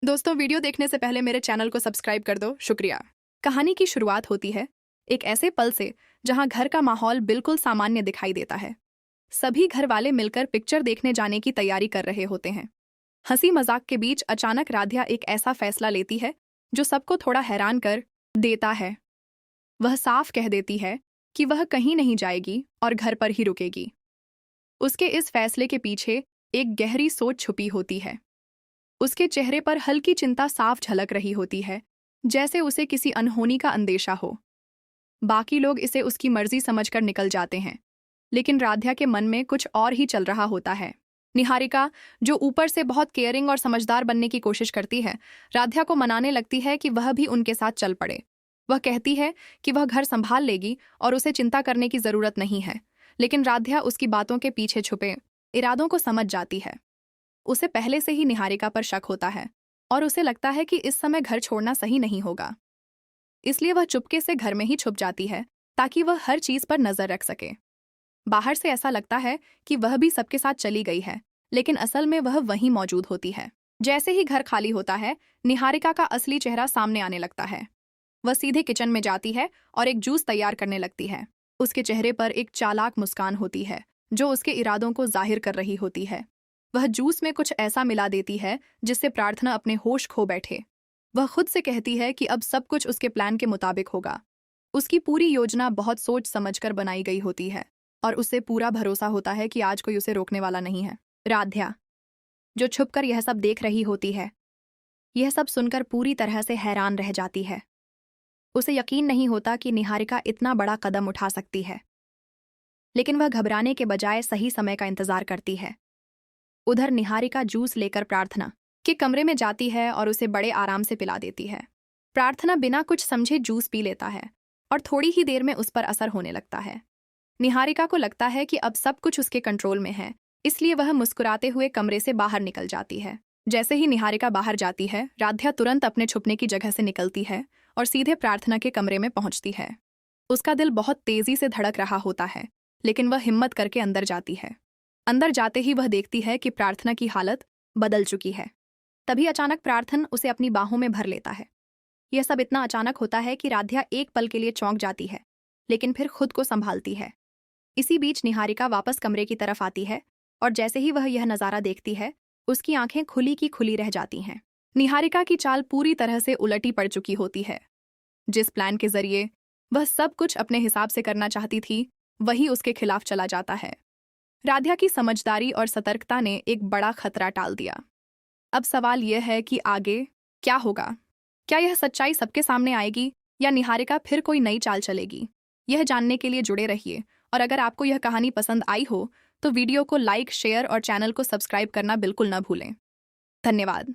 दोस्तों, वीडियो देखने से पहले मेरे चैनल को सब्सक्राइब कर दो, शुक्रिया। कहानी की शुरुआत होती है एक ऐसे पल से जहां घर का माहौल बिल्कुल सामान्य दिखाई देता है। सभी घर वाले मिलकर पिक्चर देखने जाने की तैयारी कर रहे होते हैं। हंसी मजाक के बीच अचानक राध्या एक ऐसा फैसला लेती है जो सबको थोड़ा हैरान कर देता है। वह साफ कह देती है कि वह कहीं नहीं जाएगी और घर पर ही रुकेगी। उसके इस फैसले के पीछे एक गहरी सोच छुपी होती है। उसके चेहरे पर हल्की चिंता साफ झलक रही होती है, जैसे उसे किसी अनहोनी का अंदेशा हो। बाकी लोग इसे उसकी मर्जी समझकर निकल जाते हैं, लेकिन राध्या के मन में कुछ और ही चल रहा होता है। निहारिका, जो ऊपर से बहुत केयरिंग और समझदार बनने की कोशिश करती है, राध्या को मनाने लगती है कि वह भी उनके साथ चल पड़े। वह कहती है कि वह घर संभाल लेगी और उसे चिंता करने की जरूरत नहीं है, लेकिन राध्या उसकी बातों के पीछे छुपे इरादों को समझ जाती है। उसे पहले से ही निहारिका पर शक होता है और उसे लगता है कि इस समय घर छोड़ना सही नहीं होगा। इसलिए वह चुपके से घर में ही छुप जाती है ताकि वह हर चीज पर नजर रख सके। बाहर से ऐसा लगता है कि वह भी सबके साथ चली गई है, लेकिन असल में वह वहीं मौजूद होती है। जैसे ही घर खाली होता है, निहारिका का असली चेहरा सामने आने लगता है। वह सीधे किचन में जाती है और एक जूस तैयार करने लगती है। उसके चेहरे पर एक चालाक मुस्कान होती है जो उसके इरादों को जाहिर कर रही होती है। वह जूस में कुछ ऐसा मिला देती है जिससे प्रार्थना अपने होश खो बैठे। वह खुद से कहती है कि अब सब कुछ उसके प्लान के मुताबिक होगा। उसकी पूरी योजना बहुत सोच समझकर बनाई गई होती है और उसे पूरा भरोसा होता है कि आज कोई उसे रोकने वाला नहीं है। राध्या, जो छुपकर यह सब देख रही होती है, यह सब सुनकर पूरी तरह से हैरान रह जाती है। उसे यकीन नहीं होता कि निहारिका इतना बड़ा कदम उठा सकती है, लेकिन वह घबराने के बजाय सही समय का इंतजार करती है। उधर निहारिका जूस लेकर प्रार्थना के कमरे में जाती है और उसे बड़े आराम से पिला देती है। प्रार्थना बिना कुछ समझे जूस पी लेता है और थोड़ी ही देर में उस पर असर होने लगता है। निहारिका को लगता है कि अब सब कुछ उसके कंट्रोल में है, इसलिए वह मुस्कुराते हुए कमरे से बाहर निकल जाती है। जैसे ही निहारिका बाहर जाती है, राध्या तुरंत अपने छुपने की जगह से निकलती है और सीधे प्रार्थना के कमरे में पहुंचती है। उसका दिल बहुत तेजी से धड़क रहा होता है, लेकिन वह हिम्मत करके अंदर जाती है। अंदर जाते ही वह देखती है कि प्रार्थना की हालत बदल चुकी है। तभी अचानक प्रार्थना उसे अपनी बाहों में भर लेता है। यह सब इतना अचानक होता है कि राध्या एक पल के लिए चौंक जाती है, लेकिन फिर खुद को संभालती है। इसी बीच निहारिका वापस कमरे की तरफ आती है और जैसे ही वह यह नज़ारा देखती है, उसकी आंखें खुली की खुली रह जाती हैं। निहारिका की चाल पूरी तरह से उलटी पड़ चुकी होती है। जिस प्लान के जरिए वह सब कुछ अपने हिसाब से करना चाहती थी, वही उसके खिलाफ चला जाता है। राध्या की समझदारी और सतर्कता ने एक बड़ा खतरा टाल दिया। अब सवाल यह है कि आगे क्या होगा? क्या यह सच्चाई सबके सामने आएगी या निहारिका फिर कोई नई चाल चलेगी? यह जानने के लिए जुड़े रहिए, और अगर आपको यह कहानी पसंद आई हो तो वीडियो को लाइक, शेयर और चैनल को सब्सक्राइब करना बिल्कुल न भूलें। धन्यवाद।